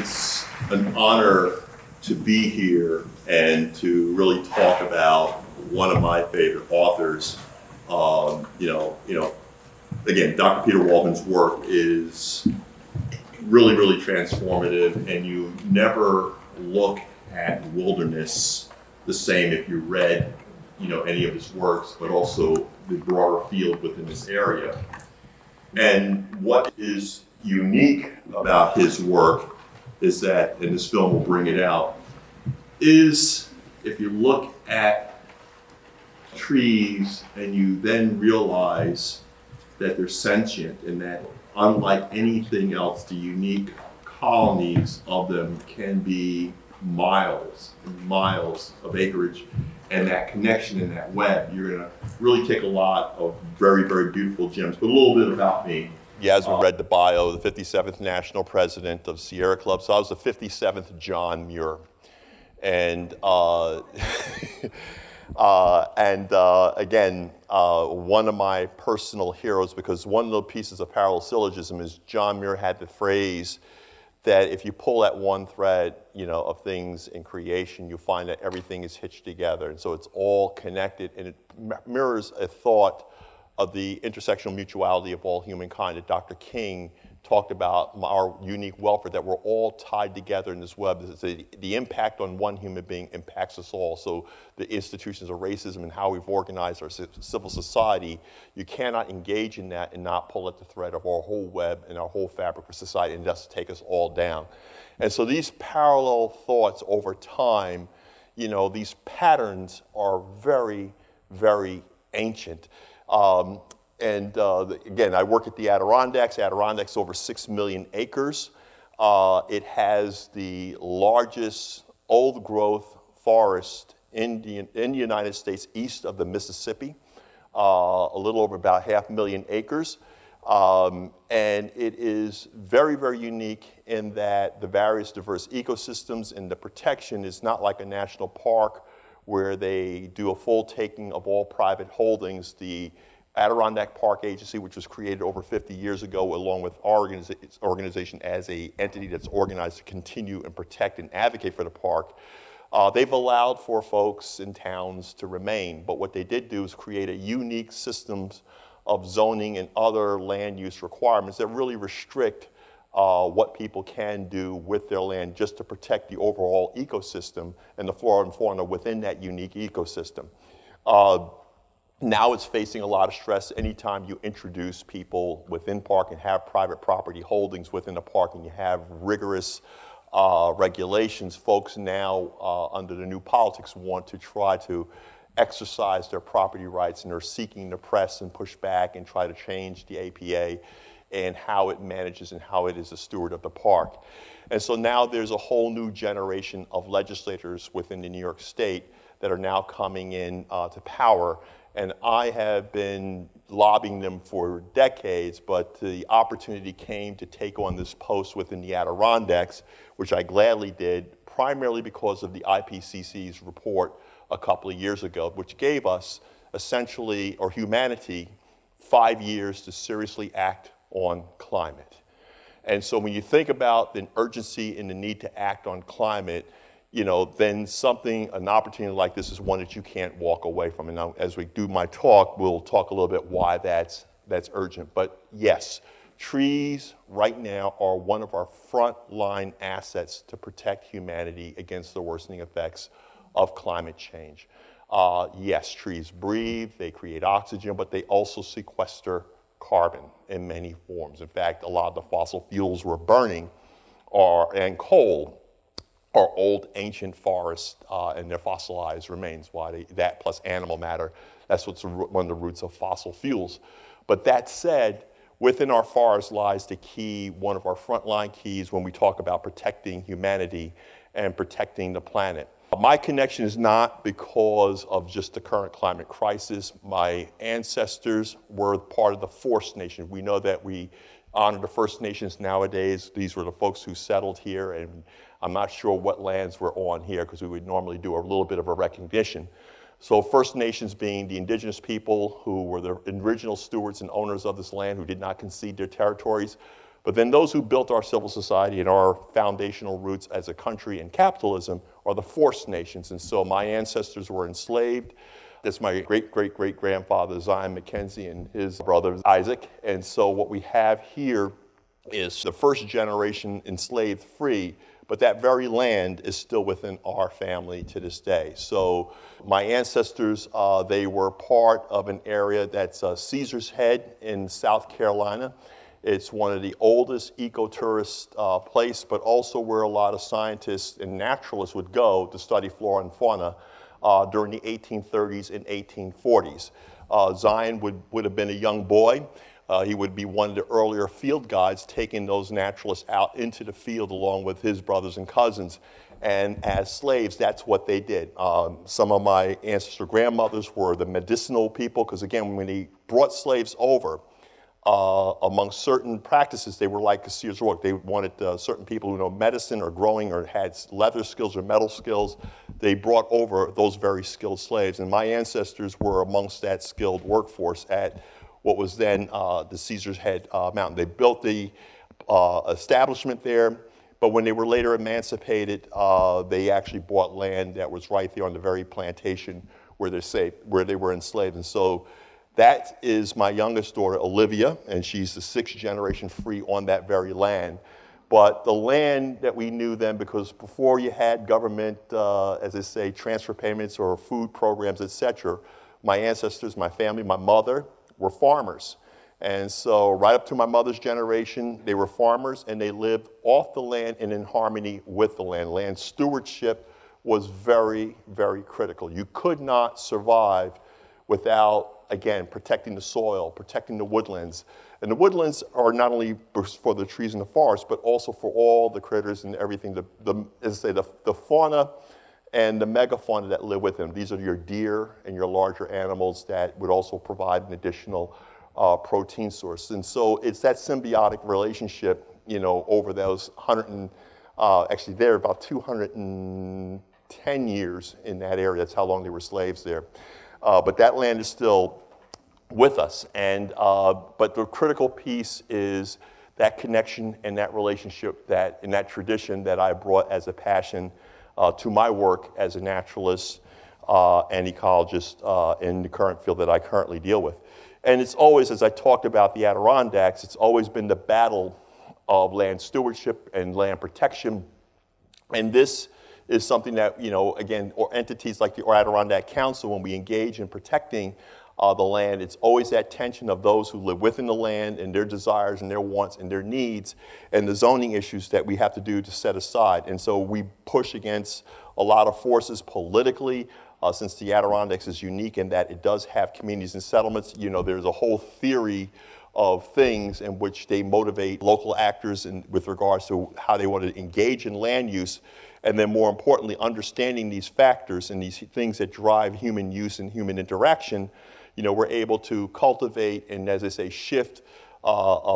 It's an honor to be here and to really talk about one of my favorite authors. Again, Dr. Peter Walden's work is really, really transformative, and you never look at wilderness the same if you read, any of his works, but also the broader field within this area. And what is unique about his work is that, and this film will bring it out, is if you look at trees and you then realize that they're sentient and that unlike anything else, the unique colonies of them can be miles and miles of acreage, and that connection in that web, you're gonna really take a lot of very, very beautiful gems. But a little bit about me. Yasmin read the bio, the 57th National President of Sierra Club, so I was the 57th John Muir. And again, one of my personal heroes, because one of the pieces of parallel syllogism is John Muir had the phrase that if you pull at one thread, of things in creation, you find that everything is hitched together. And so it's all connected, and it mirrors a thought of the intersectional mutuality of all humankind that Dr. King talked about, our unique welfare, that we're all tied together in this web. The impact on one human being impacts us all. So the institutions of racism and how we've organized our civil society, you cannot engage in that and not pull at the thread of our whole web and our whole fabric of society, and just take us all down. And so these parallel thoughts over time, these patterns are very, very ancient. Again, I work at the Adirondacks. Adirondacks over 6 million acres. It has the largest old growth forest in the United States east of the Mississippi, a little over about 500,000 acres. And it is very, very unique in that the various diverse ecosystems and the protection is not like a national park where they do a full taking of all private holdings. The Adirondack Park Agency, which was created over 50 years ago, along with our organization as an entity that's organized to continue and protect and advocate for the park, they've allowed for folks in towns to remain. But what they did do is create a unique systems of zoning and other land use requirements that really restrict what people can do with their land just to protect the overall ecosystem and the flora and fauna within that unique ecosystem. Now it's facing a lot of stress anytime you introduce people within park and have private property holdings within the park, and you have rigorous regulations. Folks now, under the new politics, want to try to exercise their property rights, and are seeking to press and push back and try to change the APA and how it manages and how it is a steward of the park. And so now there's a whole new generation of legislators within the New York State that are now coming in to power. And I have been lobbying them for decades, but the opportunity came to take on this post within the Adirondacks, which I gladly did, primarily because of the IPCC's report a couple of years ago, which gave us essentially, or humanity, 5 years to seriously act on climate. And so when you think about the urgency and the need to act on climate, then an opportunity like this is one that you can't walk away from. And now, as we do my talk, we'll talk a little bit why that's urgent. But yes, trees right now are one of our frontline assets to protect humanity against the worsening effects of climate change. Yes, trees breathe, they create oxygen, but they also sequester carbon in many forms. In fact, a lot of the fossil fuels we're burning and coal are old ancient forests and their fossilized remains. That plus animal matter, that's what's one of the roots of fossil fuels. But that said, within our forests lies the key, one of our frontline keys when we talk about protecting humanity and protecting the planet. My connection is not because of just the current climate crisis. My ancestors were part of the First Nation. We know that we honor the First Nations nowadays. These were the folks who settled here, and I'm not sure what lands we're on here because we would normally do a little bit of a recognition. So First Nations being the indigenous people who were the original stewards and owners of this land, who did not concede their territories. But then those who built our civil society and our foundational roots as a country and capitalism are the forced nations. And so my ancestors were enslaved. That's my great-great-great-grandfather, Zion Mackenzie, and his brother, Isaac. And so what we have here is the first generation enslaved free, but that very land is still within our family to this day. So my ancestors, they were part of an area that's Caesar's Head in South Carolina. It's one of the oldest eco-tourist place, but also where a lot of scientists and naturalists would go to study flora and fauna during the 1830s and 1840s. Zion would have been a young boy. He would be one of the earlier field guides taking those naturalists out into the field along with his brothers and cousins. And as slaves, that's what they did. Some of my ancestor grandmothers were the medicinal people, because again, when they brought slaves over, among certain practices, they were like Sears Roebuck. They wanted certain people who know medicine or growing or had leather skills or metal skills. They brought over those very skilled slaves. And my ancestors were amongst that skilled workforce at what was then the Caesar's Head Mountain. They built the establishment there, but when they were later emancipated, they actually bought land that was right there on the very plantation where they were enslaved. And so that is my youngest daughter, Olivia, and she's the 6th generation free on that very land. But the land that we knew then, because before you had government, as they say, transfer payments or food programs, etc., my ancestors, my family, my mother were farmers. And so right up to my mother's generation, they were farmers and they lived off the land and in harmony with the land. Land stewardship was very, very critical. You could not survive without, again, protecting the soil, protecting the woodlands. And the woodlands are not only for the trees in the forest, but also for all the critters and everything, as I say, the fauna and the megafauna that live with them. These are your deer and your larger animals that would also provide an additional protein source. And so it's that symbiotic relationship, over those actually they're about 210 years in that area. That's how long they were slaves there. But that land is still with us. But the critical piece is that connection and that relationship and that tradition that I brought as a passion to my work as a naturalist and ecologist in the current field that I currently deal with. And it's always, as I talked about the Adirondacks, it's always been the battle of land stewardship and land protection. And this is something that, again, or entities like the Adirondack Council, when we engage in protecting the land, it's always that tension of those who live within the land and their desires and their wants and their needs and the zoning issues that we have to do to set aside. And so we push against a lot of forces politically, since the Adirondacks is unique in that it does have communities and settlements. There's a whole theory of things in which they motivate local actors with regards to how they want to engage in land use. And then more importantly, understanding these factors and these things that drive human use and human interaction, we're able to cultivate and, as I say, shift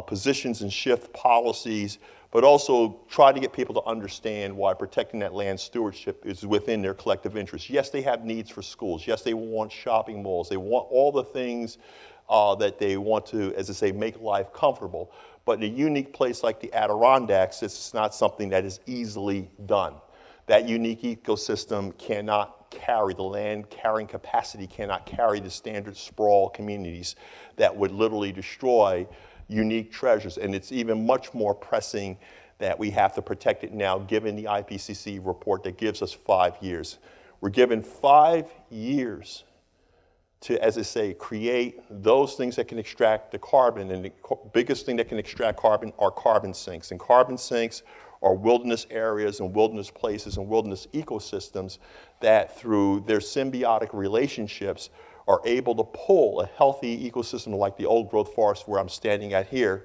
positions and shift policies, but also try to get people to understand why protecting that land stewardship is within their collective interest. Yes, they have needs for schools. Yes, they want shopping malls. They want all the things that they want to, as I say, make life comfortable. But in a unique place like the Adirondacks, it's not something that is easily done. That unique ecosystem cannot carry, the land carrying capacity cannot carry the standard sprawl communities that would literally destroy unique treasures. And it's even much more pressing that we have to protect it now, given the IPCC report that gives us 5 years. We're given 5 years to, as I say, create those things that can extract the carbon. And the biggest thing that can extract carbon are carbon sinks. And carbon sinks are wilderness areas and wilderness places and wilderness ecosystems that through their symbiotic relationships are able to pull a healthy ecosystem like the old growth forest where I'm standing at here,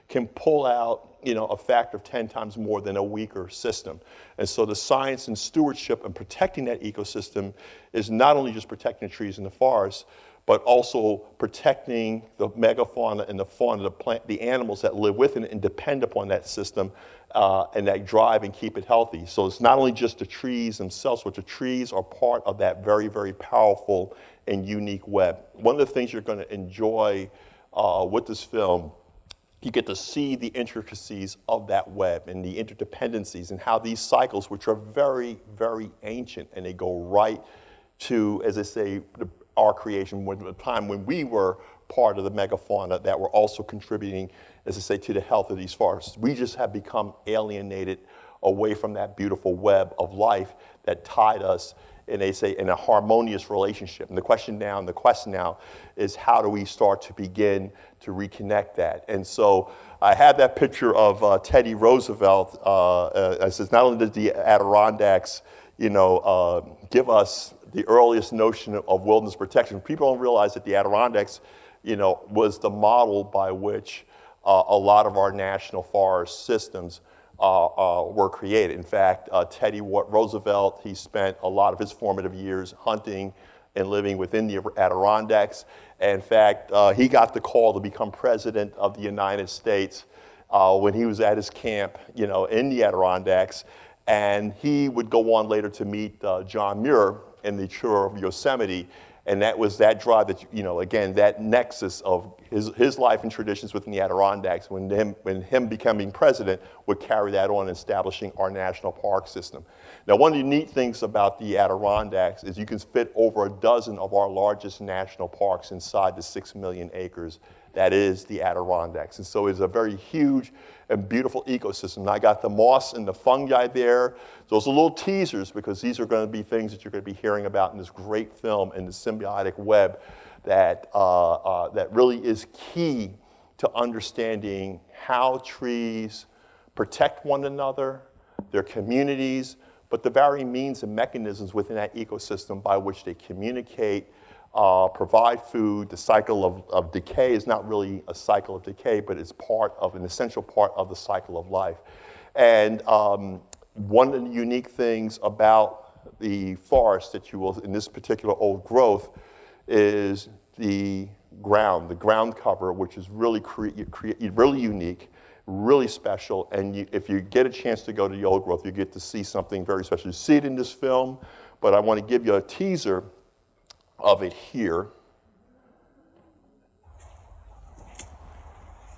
can pull out a factor of 10 times more than a weaker system. And so the science and stewardship and protecting that ecosystem is not only just protecting the trees and the forests, but also protecting the megafauna and the fauna, the animals that live within it and depend upon that system and that drive and keep it healthy. So it's not only just the trees themselves, but the trees are part of that very, very powerful and unique web. One of the things you're going to enjoy with this film you get to see the intricacies of that web and the interdependencies and how these cycles, which are very, very ancient, and they go right to, as I say, our creation, the time when we were part of the megafauna that were also contributing, as I say, to the health of these forests. We just have become alienated away from that beautiful web of life that tied us, and they say, in a harmonious relationship. And the quest now is, how do we start to begin to reconnect that? And so I have that picture of Teddy Roosevelt. It says, not only did the Adirondacks, give us the earliest notion of wilderness protection. People don't realize that the Adirondacks, was the model by which a lot of our national forest systems were created. In fact, Teddy Roosevelt, he spent a lot of his formative years hunting and living within the Adirondacks. And in fact, he got the call to become president of the United States when he was at his camp, in the Adirondacks. And he would go on later to meet John Muir in the tour of Yosemite. And that was that drive that, again, that nexus of his life and traditions within the Adirondacks, when him becoming president, would carry that on, establishing our national park system. Now, one of the neat things about the Adirondacks is you can fit over a dozen of our largest national parks inside the 6 million acres that is the Adirondacks. And so it's a very huge and beautiful ecosystem. And I got the moss and the fungi there. Those are little teasers, because these are going to be things that you're going to be hearing about in this great film, in the symbiotic web that really is key to understanding how trees protect one another, their communities, but the varying means and mechanisms within that ecosystem by which they communicate, provide food. The cycle of decay is not really a cycle of decay, but it's an essential part of the cycle of life. And one of the unique things about the forest that you will, in this particular old growth, is the ground cover, which is really really unique, really special. And if you get a chance to go to the old growth, you get to see something very special. You see it in this film, but I want to give you a teaser of it here.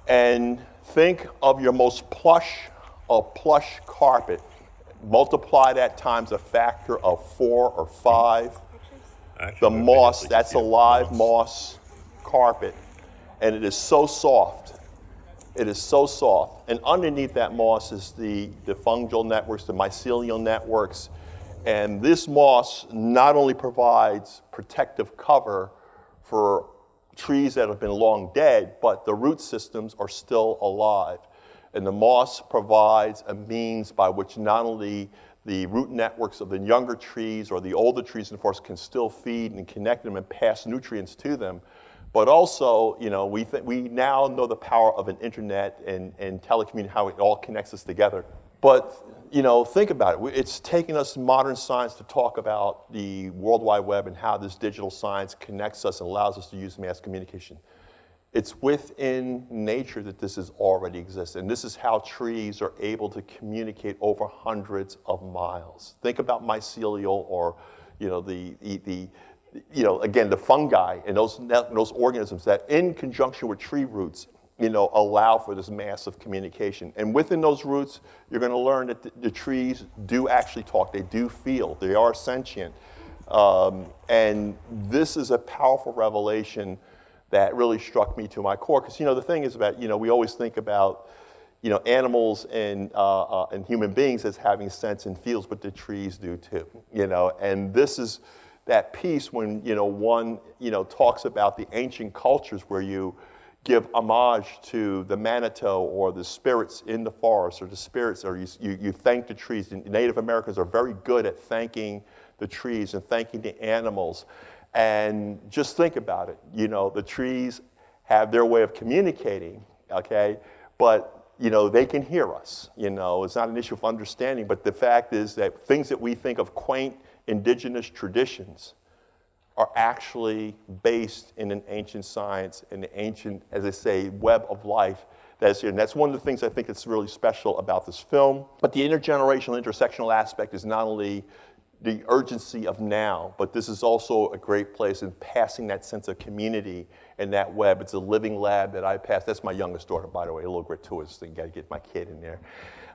And think of your most plush carpet. Multiply that times a factor of 4 or 5. The moss, that's a live moss carpet. And it is so soft. It is so soft. And underneath that moss is the fungal networks, the mycelial networks. And this moss not only provides protective cover for trees that have been long dead, but the root systems are still alive. And the moss provides a means by which not only the root networks of the younger trees or the older trees in the forest can still feed and connect them and pass nutrients to them, but also, we now know the power of an internet and telecommunication, how it all connects us together. But, think about it. It's taken us modern science to talk about the World Wide Web and how this digital science connects us and allows us to use mass communication. It's within nature that this has already existed. And this is how trees are able to communicate over hundreds of miles. Think about mycelial, or, again, the fungi and those organisms that, in conjunction with tree roots, allow for this massive communication. And within those roots, you're going to learn that the trees do actually talk. They do feel. They are sentient. And this is a powerful revelation that really struck me to my core. Because, the thing is about, we always think about, animals and human beings as having sense and feels, but the trees do too, And this is that piece when, one, talks about the ancient cultures where you give homage to the manito or the spirits in the forest, or the spirits, or you thank the trees. And Native Americans are very good at thanking the trees and thanking the animals. And just think about it, the trees have their way of communicating, okay? But, they can hear us, it's not an issue of understanding, but the fact is that things that we think of quaint indigenous traditions are actually based in an ancient science, in the ancient, as I say, web of life that's here. And that's one of the things I think that's really special about this film. But the intergenerational, intersectional aspect is not only the urgency of now, but this is also a great place in passing that sense of community and that web. It's a living lab that I pass. That's my youngest daughter, by the way, a little gratuitous thing, got to get my kid in there.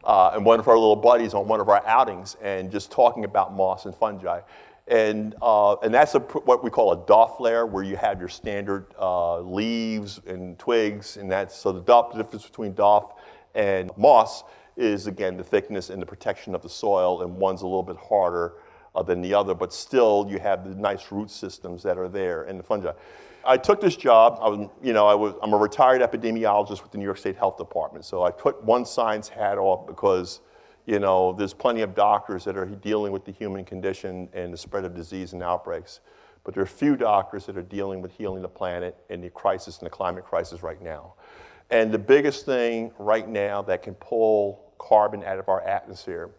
And one of our little buddies on one of our outings and just talking about moss and fungi. And that's what we call a doff layer, where you have your standard leaves and twigs, and that's, so the difference between doff and moss is, again, the thickness and the protection of the soil, and one's a little bit harder than the other, but still you have the nice root systems that are there and the fungi. I took this job. I'm a retired epidemiologist with the New York State Health Department, so I put one science hat off because there's plenty of doctors that are dealing with the human condition and the spread of disease and outbreaks, but there are few doctors that are dealing with healing the planet and the crisis and the climate crisis right now. And the biggest thing right now that can pull carbon out of our atmosphere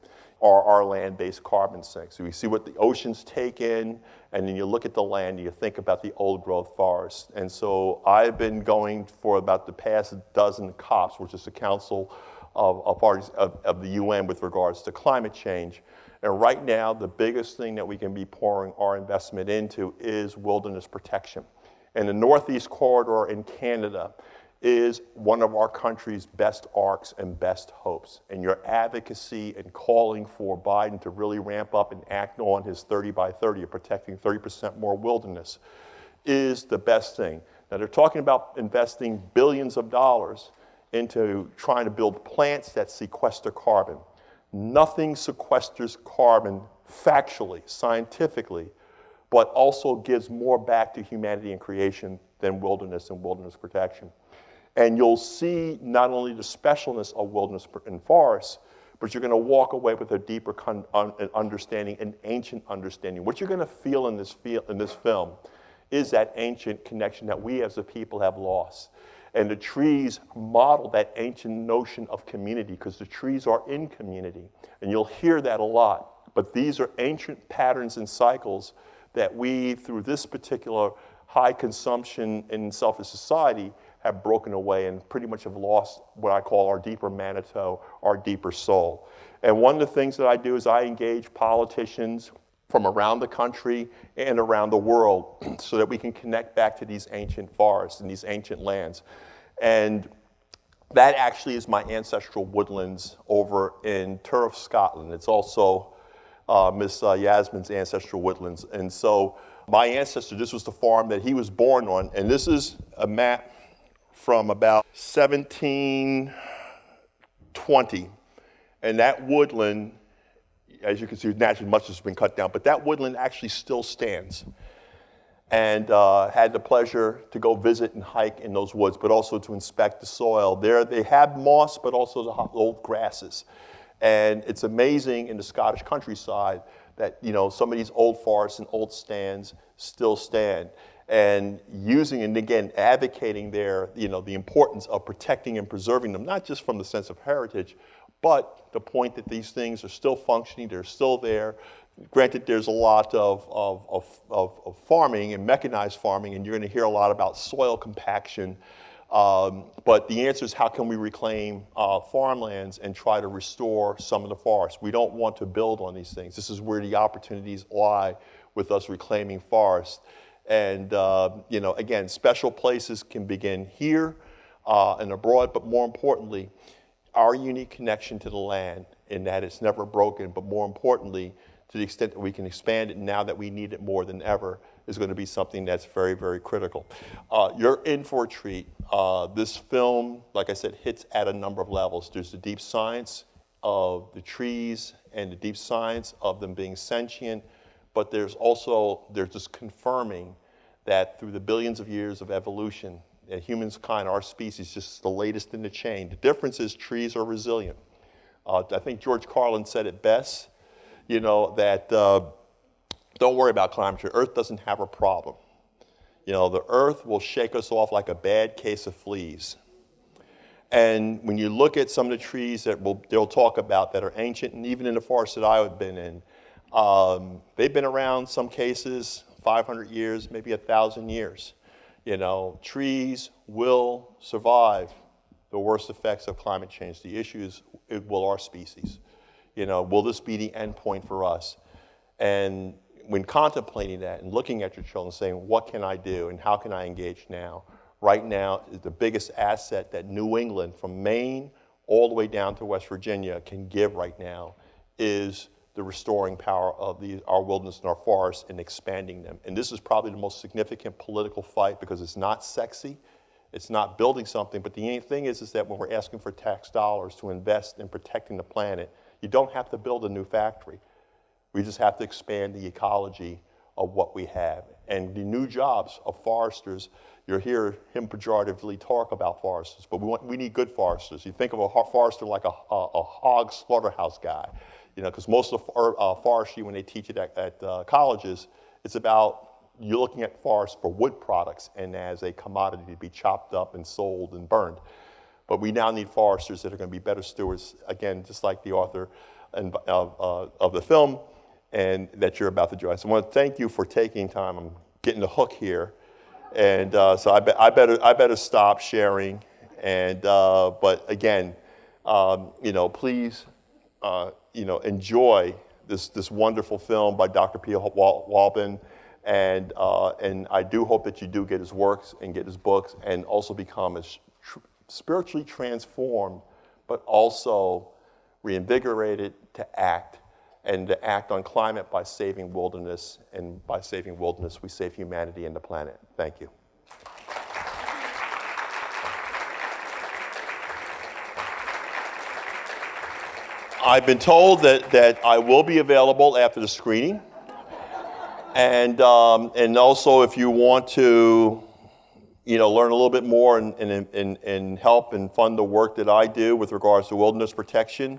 are our land-based carbon sinks. So we see what the oceans take in, and then you look at the land and you think about the old-growth forests. And so I've been going for about the past dozen COPs, which is the Council of Parties of the UN with regards to climate change. And right now, the biggest thing that we can be pouring our investment into is wilderness protection. And the Northeast Corridor in Canada is one of our country's best arcs and best hopes. And your advocacy and calling for Biden to really ramp up and act on his 30 by 30 of protecting 30% more wilderness is the best thing. Now, they're talking about investing billions of dollars into trying to build plants that sequester carbon. Nothing sequesters carbon factually, scientifically, but also gives more back to humanity and creation than wilderness and wilderness protection. And you'll see not only the specialness of wilderness and forests, but you're going to walk away with a deeper understanding, an ancient understanding. What you're going to feel in this film is that ancient connection that we as a people have lost. And the trees model that ancient notion of community, because the trees are in community. And you'll hear that a lot. But these are ancient patterns and cycles that we, through this particular high consumption and selfish society, have broken away and pretty much have lost what I call our deeper manito, our deeper soul. And one of the things that I do is I engage politicians from around the country and around the world so that we can connect back to these ancient forests and these ancient lands. And that actually is my ancestral woodlands over in Turf, Scotland. It's also Miss Yasmin's ancestral woodlands. And so my ancestor, this was the farm that he was born on, and this is a map from about 1720. And that woodland, as you can see, naturally much has been cut down, but that woodland actually still stands. And had the pleasure to go visit and hike in those woods, but also to inspect the soil. There they have moss, but also the old grasses. And it's amazing in the Scottish countryside that some of these old forests and old stands still stand. And using, and again, advocating the importance of protecting and preserving them, not just from the sense of heritage, but the point that these things are still functioning, they're still there. Granted, there's a lot of farming and mechanized farming, and you're going to hear a lot about soil compaction. But the answer is, how can we reclaim farmlands and try to restore some of the forests? We don't want to build on these things. This is where the opportunities lie with us reclaiming forests. And again, special places can begin here and abroad, but more importantly, our unique connection to the land, in that it's never broken, but more importantly, to the extent that we can expand it now that we need it more than ever, is going to be something that's very, very critical. You're in for a treat. This film, like I said, hits at a number of levels. There's the deep science of the trees and the deep science of them being sentient, but there's just confirming that through the billions of years of evolution, that humankind, our species, just the latest in the chain. The difference is trees are resilient. I think George Carlin said it best, that don't worry about climate change. Earth doesn't have a problem. The earth will shake us off like a bad case of fleas. And when you look at some of the trees that they'll talk about that are ancient, and even in the forest that I've been in, they've been around, some cases, 500 years, maybe 1,000 years. Trees will survive the worst effects of climate change. The issue is, will our species? Will this be the end point for us? And when contemplating that and looking at your children saying, what can I do and how can I engage now? Right now is the biggest asset that New England, from Maine all the way down to West Virginia, can give right now is the restoring power of our wilderness and our forests and expanding them. And this is probably the most significant political fight because it's not sexy, it's not building something, but the thing is that when we're asking for tax dollars to invest in protecting the planet, you don't have to build a new factory. We just have to expand the ecology of what we have. And the new jobs of foresters, you'll hear him pejoratively talk about foresters, but we need good foresters. You think of a forester like a hog slaughterhouse guy, you know, because most of forestry, when they teach it at colleges, it's about you're looking at forests for wood products and as a commodity to be chopped up and sold and burned. But we now need foresters that are going to be better stewards, again, just like the author of the film, and that you're about to join. So I want to thank you for taking time. I'm getting the hook here, and so I better stop sharing. And but again, you know, please, you know, enjoy this wonderful film by Dr. P. Walden, and I do hope that you do get his works and get his books, and also become as spiritually transformed, but also reinvigorated to act. And to act on climate by saving wilderness, and by saving wilderness, we save humanity and the planet. Thank you. I've been told that I will be available after the screening, and also if you want to, you know, learn a little bit more and help and fund the work that I do with regards to wilderness protection.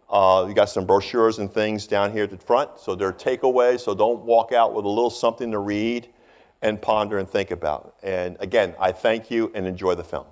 You got some brochures and things down here at the front, so they're takeaways, so don't walk out with a little something to read and ponder and think about. And again, I thank you and enjoy the film.